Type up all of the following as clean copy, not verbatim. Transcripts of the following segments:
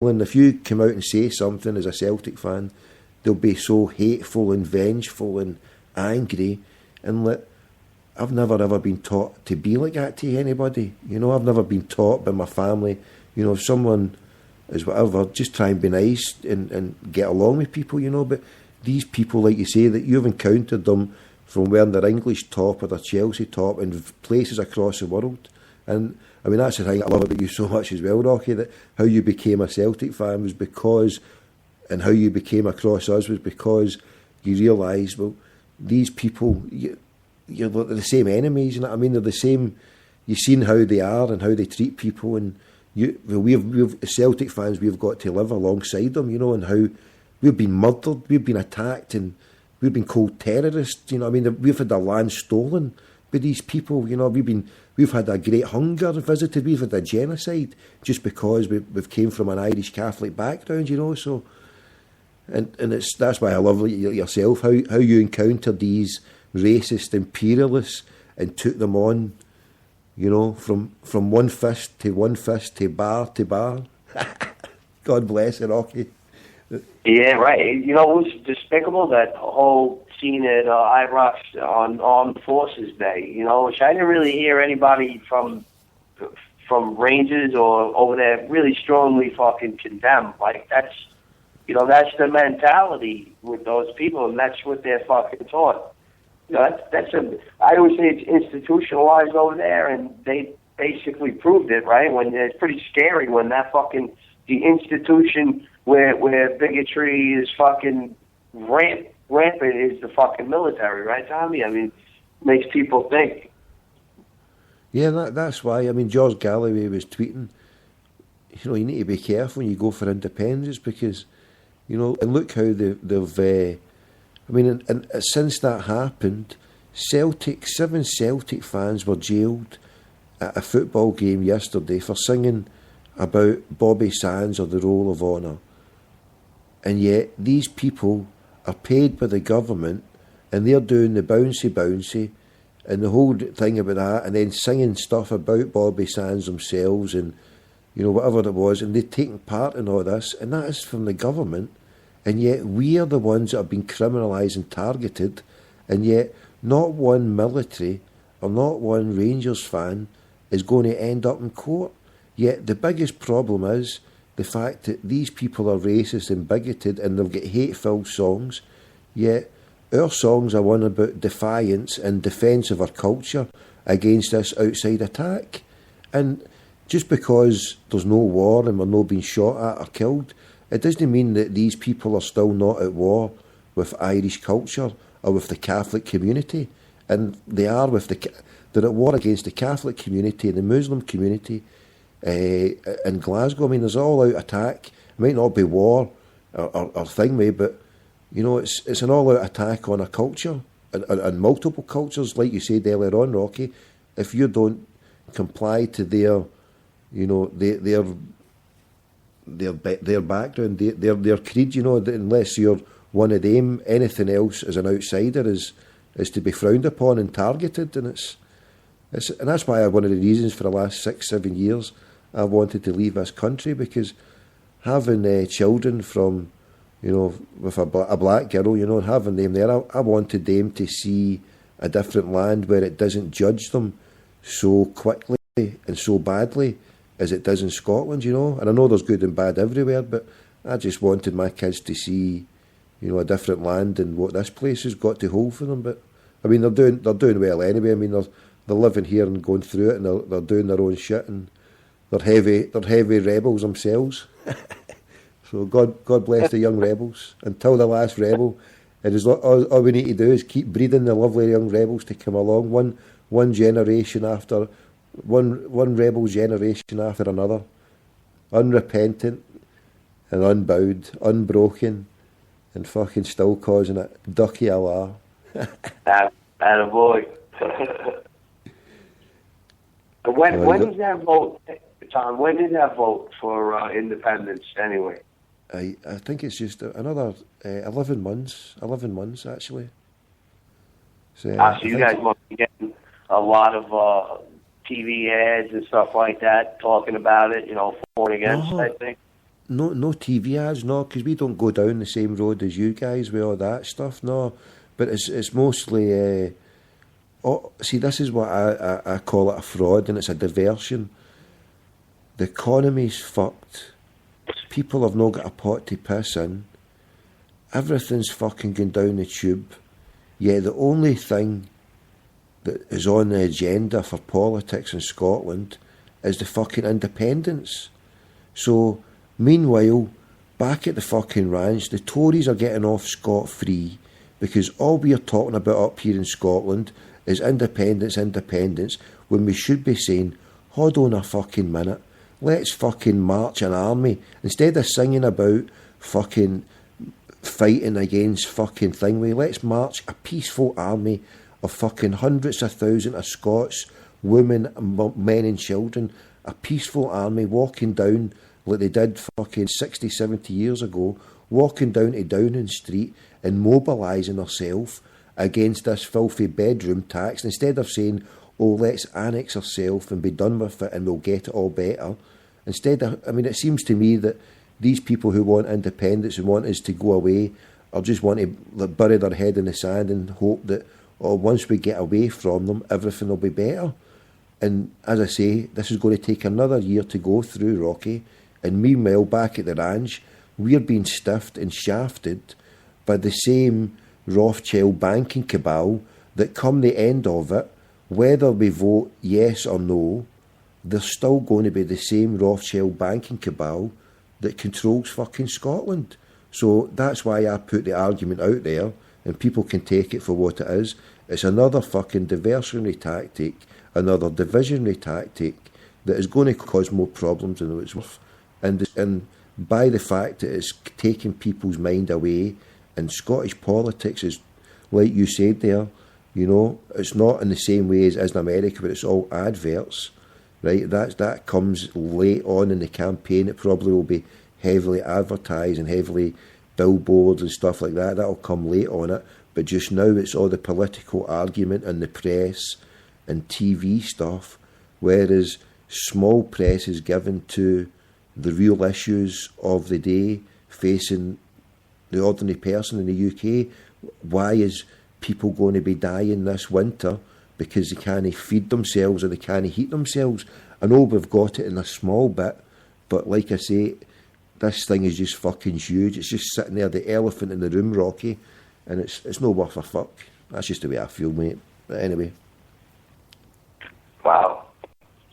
And if you come out and say something as a Celtic fan, they'll be so hateful and vengeful and angry. And I've never ever been taught to be like that to anybody. You know, I've never been taught by my family, you know, if someone is whatever, just try and be nice and get along with people, you know. But these people, like you say, that you've encountered them from wearing their English top or their Chelsea top in places across the world. And I mean, that's the thing I love about you so much as well, Rocky, that how you became a Celtic fan was because, and how you became across us was because you realised, well, these people, you're the same enemies, you know what I mean? They're the same. You've seen how they are and how they treat people, and we've Celtic fans, we've got to live alongside them, you know, and how we've been murdered, we've been attacked, and we've been called terrorists, you know what I mean? We've had our land stolen by these people, you know. We've had a great hunger visited, we've had a genocide just because we've came from an Irish Catholic background, you know. So, and that's why I love yourself, how you encountered these racist imperialists and took them on, you know, from one fist to bar to bar. God bless it, Rocky. Yeah, right. You know, it was despicable, that whole scene at IROC's on Armed Forces Day, you know, which I didn't really hear anybody from Rangers or over there really strongly fucking condemn. Like, that's, you know, that's the mentality with those people, and that's what they're fucking taught. You know, I always say it's institutionalized over there, and they basically proved it, right? When it's pretty scary when that fucking, the institution where bigotry is fucking rampant is the fucking military, right, Tommy? I mean, makes people think. Yeah, that's why. I mean, George Galloway was tweeting, you know, you need to be careful when you go for independence because, you know, and look how they've I mean, and since that happened, 7 Celtic fans were jailed at a football game yesterday for singing about Bobby Sands or the Roll of Honour. And yet these people are paid by the government and they're doing the bouncy and the whole thing about that, and then singing stuff about Bobby Sands themselves and, you know, whatever it was, and they're taking part in all this, and that is from the government. And yet we are the ones that have been criminalised and targeted, and yet not one military or not one Rangers fan is going to end up in court. Yet the biggest problem is the fact that these people are racist and bigoted and they've got hate-filled songs, yet our songs are one about defiance and defence of our culture against this outside attack. And just because there's no war and we're not being shot at or killed, it doesn't mean that these people are still not at war with Irish culture or with the Catholic community. And they are they're at war against the Catholic community and the Muslim community in Glasgow. I mean, there's an all-out attack. It might not be war or thing, but, you know, it's an all-out attack on a culture and multiple cultures, like you said earlier on, Rocky. If you don't comply to their, you know, their background, their creed, you know, unless you're one of them, anything else as an outsider is to be frowned upon and targeted, and and that's why one of the reasons for the last 6-7 years I wanted to leave this country, because having children from, you know, with a black girl, you know, and having them there, I wanted them to see a different land where it doesn't judge them so quickly and so badly as it does in Scotland, you know. And I know there's good and bad everywhere, but I just wanted my kids to see, you know, a different land and what this place has got to hold for them. But I mean, they're doing well anyway. I mean, they're living here and going through it, and they're doing their own shit, and they're heavy rebels themselves. So God bless the young rebels. Until the last rebel, it is all we need to do is keep breeding the lovely young rebels to come along, one generation after one rebel generation after another, unrepentant and unbowed, unbroken, and fucking still causing it. Ducky Allah. Attaboy. When is that vote, Tom? When is that vote for independence anyway? I think it's just another 11 months. 11 months, actually. So you guys must be getting a lot of TV ads and stuff like that talking about it, you know, for and against, I think. no TV ads, no, because we don't go down the same road as you guys with all that stuff, no. But it's mostly, see, this is what I call it a fraud, and it's a diversion. The economy's fucked. People have not got a pot to piss in. Everything's fucking going down the tube. Yeah, the only thing that is on the agenda for politics in Scotland is the fucking independence. So, meanwhile, back at the fucking ranch, the Tories are getting off scot-free because all we are talking about up here in Scotland is independence, when we should be saying, hold on a fucking minute, let's fucking march an army. Instead of singing about fucking fighting against fucking thingway, let's march a peaceful army of fucking hundreds of thousands of Scots, women, men and children, a peaceful army walking down like they did fucking 60, 70 years ago, walking down to Downing Street and mobilising ourselves against this filthy bedroom tax. Instead of saying, oh, let's annex ourselves and be done with it and we'll get it all better. Instead of, I mean, it seems to me that these people who want independence and want us to go away or just want to bury their head in the sand and hope that, oh, once we get away from them, everything will be better. And as I say, this is going to take another year to go through, Rocky. And meanwhile, back at the ranch, we're being stiffed and shafted by the same Rothschild banking cabal that come the end of it, whether we vote yes or no, there's still going to be the same Rothschild banking cabal that controls fucking Scotland. So that's why I put the argument out there, and people can take it for what it is. It's another fucking diversionary tactic, another divisionary tactic that is going to cause more problems than it's worth. And by the fact that it's taking people's mind away, and Scottish politics is, like you said there, you know, it's not in the same way as in America, but it's all adverts, right? That comes late on in the campaign. It probably will be heavily advertised and heavily billboards and stuff like that. That'll come late on it. But just now it's all the political argument and the press and TV stuff, whereas small press is given to the real issues of the day facing the ordinary person in the UK. Why is people going to be dying this winter because they can't feed themselves or they can't heat themselves? I know we've got it in a small bit, but like I say, this thing is just fucking huge. It's just sitting there, the elephant in the room, Rocky, and it's no worth a fuck. That's just the way I feel, mate. But anyway. Wow.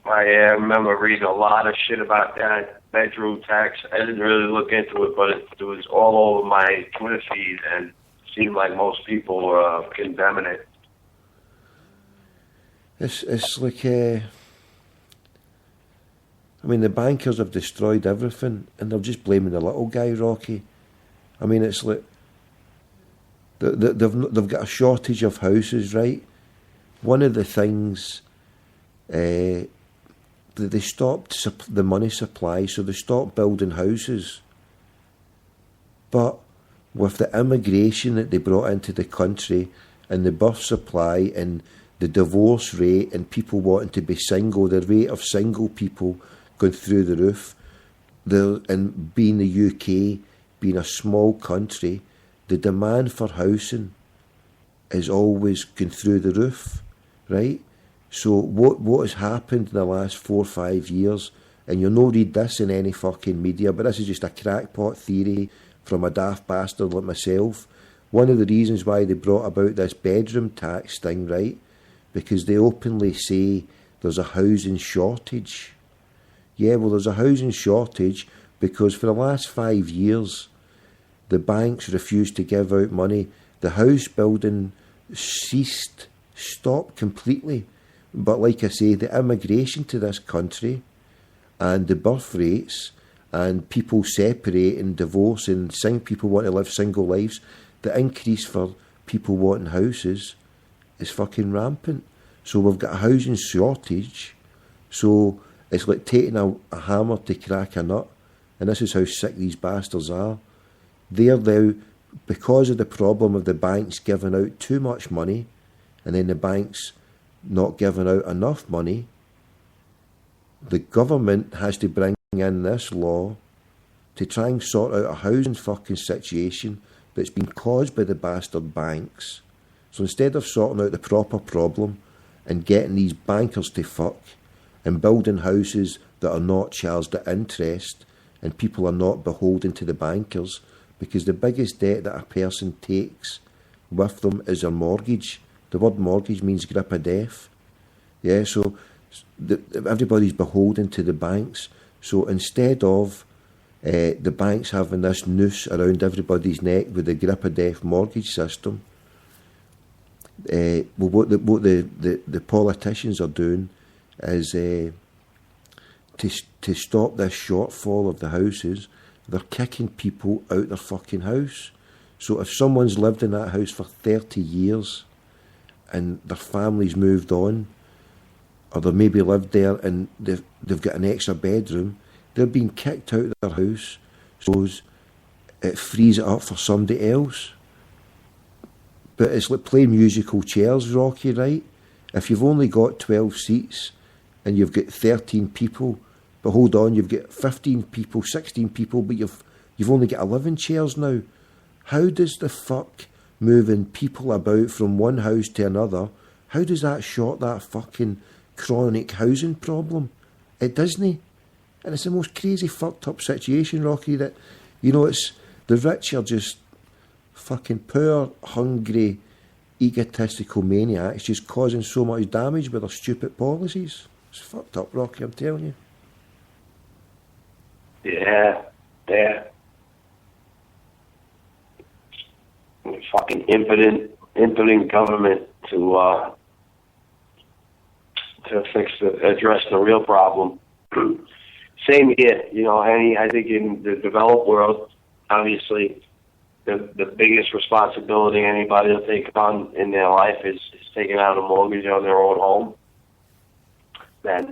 I remember reading a lot of shit about that bedroom tax. I didn't really look into it, but it was all over my Twitter feed, and it seemed like most people were condemning it. It's like, I mean, the bankers have destroyed everything, and they're just blaming the little guy, Rocky. I mean, it's like they've got a shortage of houses, right? One of the things, they stopped the money supply, so they stopped building houses. But with the immigration that they brought into the country and the birth supply and the divorce rate and people wanting to be single, the rate of single people going through the roof, and being the UK, being a small country, the demand for housing is always going through the roof, right? So what has happened in the last 4 or 5 years, and you'll not read this in any fucking media, but this is just a crackpot theory from a daft bastard like myself. One of the reasons why they brought about this bedroom tax thing, right, because they openly say there's a housing shortage. Yeah, well, there's a housing shortage because for the last 5 years, the banks refused to give out money. The house building stopped completely. But like I say, the immigration to this country and the birth rates and people separating, divorcing, people want to live single lives, the increase for people wanting houses is fucking rampant. So we've got a housing shortage. So it's like taking a hammer to crack a nut. And this is how sick these bastards are. They're now, because of the problem of the banks giving out too much money, and then the banks not giving out enough money, the government has to bring in this law to try and sort out a housing fucking situation that's been caused by the bastard banks. So instead of sorting out the proper problem and getting these bankers to fuck and building houses that are not charged at interest and people are not beholden to the bankers, because the biggest debt that a person takes with them is their mortgage. The word mortgage means grip of death. Yeah, so everybody's beholden to the banks. So instead of the banks having this noose around everybody's neck with the grip of death mortgage system, what the politicians are doing is to stop this shortfall of the houses, they're kicking people out their fucking house. So if someone's lived in that house for 30 years and their family's moved on, or they've maybe lived there and they've got an extra bedroom, they're being kicked out of their house, so it frees it up for somebody else. But it's like playing musical chairs, Rocky, right? If you've only got 12 seats and you've got 13 people, but hold on, you've got 15 people, 16 people, but you've only got 11 chairs now. How does the fuck moving people about from one house to another, how does that short that fucking chronic housing problem? It doesn't. And it's the most crazy fucked up situation, Rocky, that, you know, it's the rich are just fucking poor, hungry, egotistical maniacs just causing so much damage with their stupid policies. It's fucked up, Rocky, I'm telling you. Yeah. Fucking impotent government to address the real problem. Same here, you know, I think in the developed world, obviously, the biggest responsibility anybody will take on in their life is taking out a mortgage on their own home. And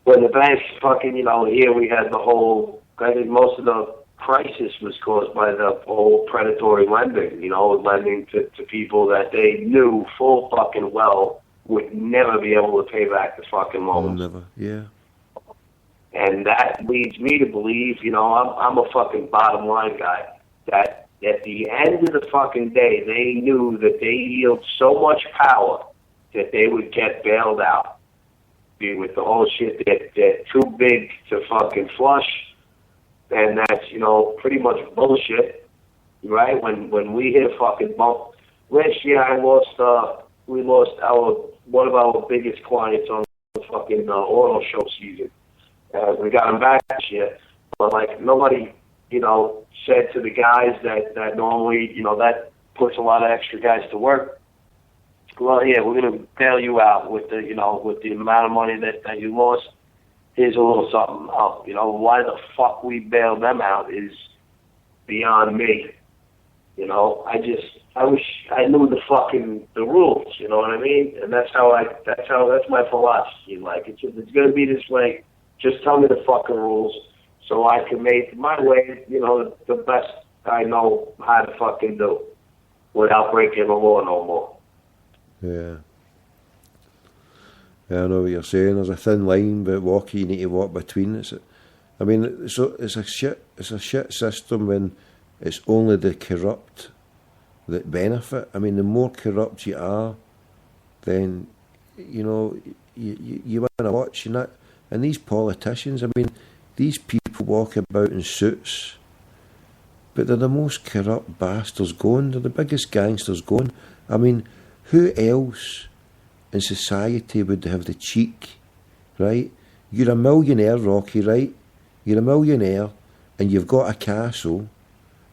when the banks fucking, you know, here we had the whole, I think most of the crisis was caused by the whole predatory lending, you know, lending to people that they knew full fucking well would never be able to pay back the fucking loans. Never, yeah. And that leads me to believe, you know, I'm a fucking bottom line guy, that at the end of the fucking day, they knew that they yield so much power that they would get bailed out. With the whole shit, they're too big to fucking flush, and that's, you know, pretty much bullshit, right? When we hit a fucking bump, last year we lost one of our biggest clients on the fucking auto show season. We got him back this year, but like nobody, you know, said to the guys that normally, you know, that puts a lot of extra guys to work. Well, yeah, we're going to bail you out with the, you know, with the amount of money that you lost. Here's a little something up. You know, why the fuck we bailed them out is beyond me. You know, I wish I knew the rules. You know what I mean? And that's my philosophy. Like, it's going to be this way. Just tell me the fucking rules so I can make my way, you know, the best I know how to fucking do without breaking the law no more. Yeah, I know what you're saying. There's a thin line, but you need to walk between. It's a shit system when it's only the corrupt that benefit. I mean, the more corrupt you are, then, you know, you want to watch that. And these politicians, I mean, these people walk about in suits, but they're the most corrupt bastards going. They're the biggest gangsters going. I mean, who else in society would have the cheek, right? You're a millionaire, Rocky, right? You're a millionaire and you've got a castle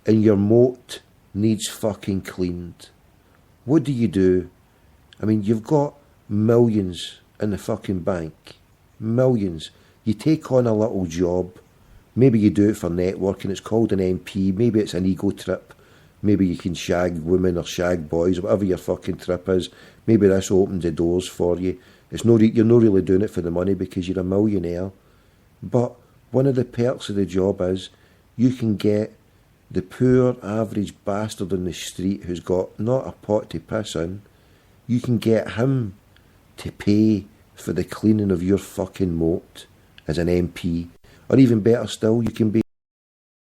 and your moat needs fucking cleaned. What do? I mean, you've got millions in the fucking bank. Millions. You take on a little job. Maybe you do it for networking. It's called an MP. Maybe it's an ego trip. Maybe you can shag women or shag boys, or whatever your fucking trip is. Maybe this opens the doors for you. You're not really doing it for the money because you're a millionaire. But one of the perks of the job is you can get the poor average bastard on the street who's got not a pot to piss in. You can get him to pay for the cleaning of your fucking moat as an MP. or even better still, you can be